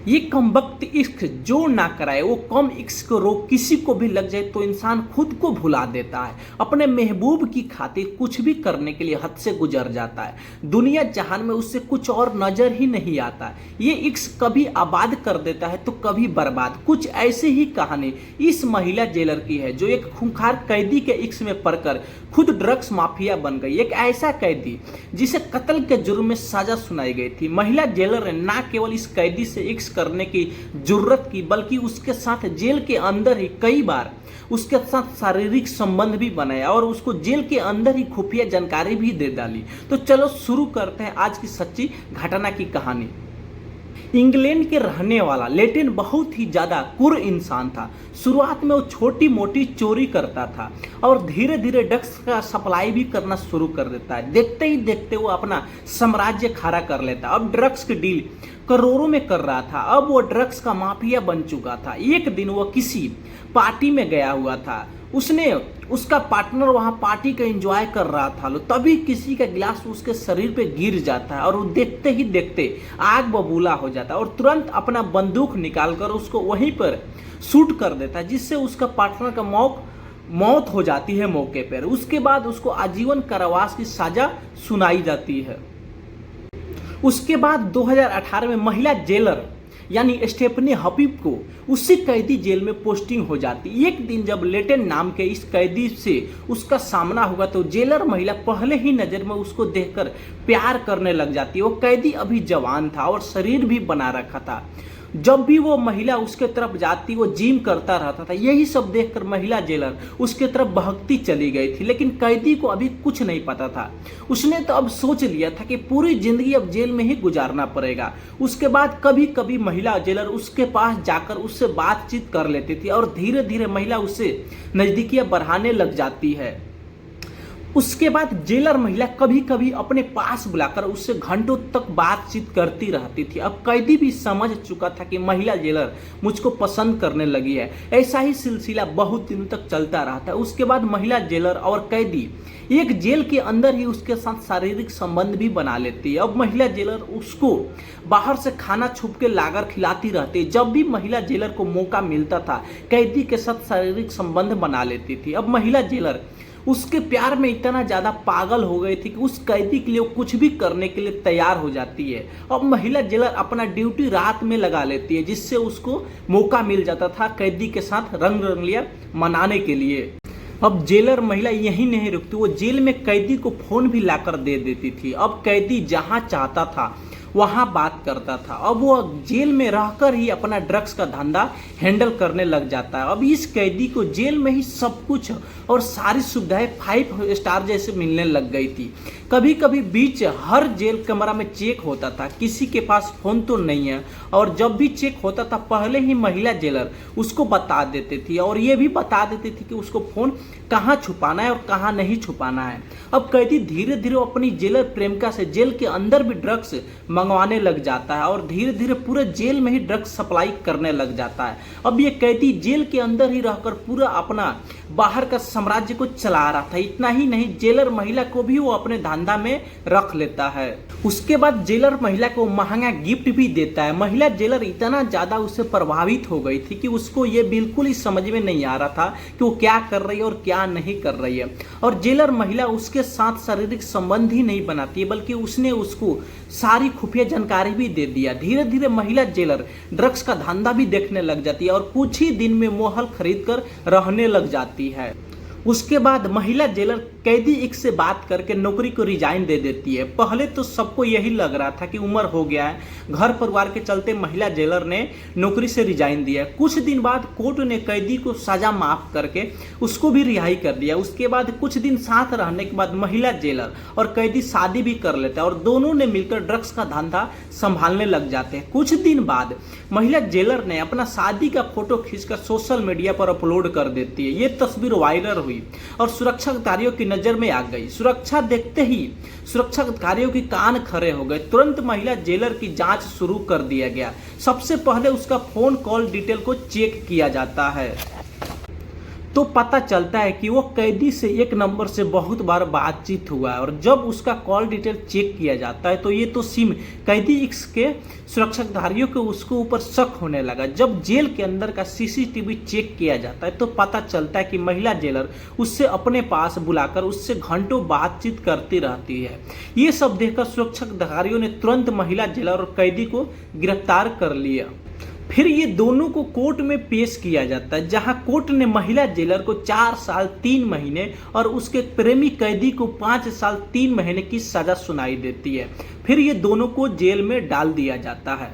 ये कमबख्त इश्क जो ना कराए वो कम इश्क रोग किसी को भी लग जाए तो इंसान खुद को भुला देता है। अपने महबूब की खातिर कुछ भी करने के लिए हद से गुजर जाता है। दुनिया जहान में उससे कुछ और नजर ही नहीं आता। ये इश्क कभी आबाद कर देता है तो कभी बर्बाद। कुछ ऐसी ही कहानी इस महिला जेलर की है जो एक खूंखार कैदी के इश्क में पड़कर खुद ड्रग्स माफिया बन गई। एक ऐसा कैदी जिसे कत्ल के जुर्म में सजा सुनाई गई थी। महिला जेलर ने न केवल इस कैदी से इश्क करने की जुर्रत की बल्कि उसके साथ जेल के अंदर ही कई बार उसके साथ शारीरिक संबंध भी बनाया और उसको जेल के अंदर ही खुफिया जानकारी भी दे डाली। तो चलो शुरू करते हैं आज की सच्ची घटना की कहानी। इंग्लैंड के रहने वाला लेटिन बहुत ही ज्यादा कुर इंसान था। शुरुआत में वो छोटी मोटी चोरी करता था और धीरे धीरे ड्रग्स का सप्लाई भी करना शुरू कर देता है। देखते ही देखते वो अपना साम्राज्य खड़ा कर लेता। अब ड्रग्स की डील करोड़ों में कर रहा था। अब वो ड्रग्स का माफिया बन चुका था। एक दिन वो किसी पार्टी में गया हुआ था। उसका पार्टनर वहां पार्टी का एंजॉय कर रहा था। तभी किसी का गिलास उसके शरीर पे गिर जाता है और वो देखते ही देखते आग बबूला हो जाता है और तुरंत अपना बंदूक निकालकर उसको वहीं पर शूट कर देता है, जिससे उसका पार्टनर का मौत हो जाती है मौके पर। उसके बाद उसको आजीवन कारावास की सजा सुनाई जाती है। उसके बाद 2018 में महिला जेलर यानी स्टेफनी हबीब को उसी कैदी जेल में पोस्टिंग हो जाती। एक दिन जब लेटेन नाम के इस कैदी से उसका सामना हुआ तो जेलर महिला पहले ही नजर में उसको देखकर प्यार करने लग जाती। वो कैदी अभी जवान था और शरीर भी बना रखा था। जब भी वो महिला उसके तरफ जाती वो जिम करता रहता था। यही सब देखकर महिला जेलर उसके तरफ बहकती चली गई थी, लेकिन कैदी को अभी कुछ नहीं पता था। उसने तो अब सोच लिया था कि पूरी जिंदगी अब जेल में ही गुजारना पड़ेगा। उसके बाद कभी कभी महिला जेलर उसके पास जाकर उससे बातचीत कर लेती थी और धीरे धीरे महिला उससे नजदीकियां बढ़ाने लग जाती है। उसके बाद जेलर महिला कभी कभी अपने पास बुलाकर उससे घंटों तक बातचीत करती रहती थी। अब कैदी भी समझ चुका था कि महिला जेलर मुझको पसंद करने लगी है। ऐसा ही सिलसिला बहुत दिनों तक चलता रहा था। उसके बाद महिला जेलर और कैदी एक जेल के अंदर ही उसके साथ शारीरिक संबंध भी बना लेती है। अब महिला जेलर उसको बाहर से खाना छुप के लाकर खिलाती रहती है। जब भी महिला जेलर को मौका मिलता था कैदी के साथ शारीरिक संबंध बना लेती थी। अब महिला जेलर उसके प्यार में इतना ज्यादा पागल हो गई थी कि उस कैदी के लिए कुछ भी करने के लिए तैयार हो जाती है। अब महिला जेलर अपना ड्यूटी रात में लगा लेती है, जिससे उसको मौका मिल जाता था कैदी के साथ रंग रंगलियां मनाने के लिए। अब जेलर महिला यही नहीं रुकती, वो जेल में कैदी को फोन भी लाकर दे देती थी। अब कैदी जहां चाहता था वहां बात करता था। अब वो जेल में रहकर ही अपना ड्रग्स का धंधा हैंडल करने लग जाता है। अब इस कैदी को जेल में ही सब कुछ और सारी सुविधाएं 5 स्टार जैसे मिलने लग गई थी। कभी कभी बीच हर जेल कमरा में चेक होता था। किसी के पास फोन तो नहीं है और जब भी चेक होता था पहले ही महिला जेलर उसको बता देती थी और ये भी बता देती थी कि उसको फोन कहाँ छुपाना है और कहाँ नहीं छुपाना है। अब कैदी धीरे धीरे अपनी जेलर प्रेमिका से जेल के अंदर भी ड्रग्स मंगवाने लग जाता है और धीरे धीरे पूरे जेल में ही ड्रग्स सप्लाई करने लग जाता है। अब ये कैदी जेल के अंदर ही रहकर पूरा अपना बाहर का साम्राज्य को चला रहा था। इतना ही नहीं, जेलर महिला को भी वो अपने धंधा में रख लेता है। उसके बाद जेलर महिला को महंगा गिफ्ट भी देता है। महिला जेलर इतना ज्यादा उससे प्रभावित हो गई थी कि उसको ये बिल्कुल ही समझ में नहीं आ रहा था कि वो क्या कर रही है और क्या नहीं कर रही है। और जेलर महिला उसके साथ शारीरिक संबंध ही नहीं बनाती है बल्कि उसने उसको सारी खुफिया जानकारी भी दे दिया। धीरे धीरे महिला जेलर ड्रग्स का धंधा भी देखने लग जाती है और कुछ ही दिन में मोहल खरीद कर रहने लग जाती है। उसके बाद महिला जेलर कैदी एक से बात करके नौकरी को रिजाइन दे देती है। पहले तो सबको यही लग रहा था कि उम्र हो गया है, घर परिवार के चलते महिला जेलर ने नौकरी से रिजाइन दिया। कुछ दिन बाद कोर्ट ने कैदी को सजा माफ करके उसको भी रिहाई कर दिया। उसके बाद कुछ दिन साथ रहने के बाद महिला जेलर और कैदी शादी भी कर लेते हैं और दोनों ने मिलकर ड्रग्स का धंधा संभालने लग जाते हैं। कुछ दिन बाद महिला जेलर ने अपना शादी का फोटो खींचकर सोशल मीडिया पर अपलोड कर देती है। ये तस्वीर वायरल हुई और सुरक्षा अधिकारियों की नजर में आ गई। सुरक्षा देखते ही सुरक्षा अधिकारियों की कान खड़े हो गए। तुरंत महिला जेलर की जांच शुरू कर दिया गया। सबसे पहले उसका फोन कॉल डिटेल को चेक किया जाता है। तो पता चलता है कि वो कैदी से एक नंबर से बहुत बार बातचीत हुआ है, और जब उसका कॉल डिटेल चेक किया जाता है तो ये तो सिम कैदी एक्स के सुरक्षाधारियों को उसके ऊपर शक होने लगा। जब जेल के अंदर का सीसीटीवी चेक किया जाता है तो पता चलता है कि महिला जेलर उससे अपने पास बुलाकर उससे घंटों बातचीत करती रहती है। ये सब देखकर सुरक्षाधारियों ने तुरंत महिला जेलर और कैदी को गिरफ्तार कर लिया। फिर ये दोनों को कोर्ट में पेश किया जाता है, जहां कोर्ट ने महिला जेलर को 4 साल 3 महीने और उसके प्रेमी कैदी को 5 साल 3 महीने की सजा सुनाई देती है। फिर ये दोनों को जेल में डाल दिया जाता है।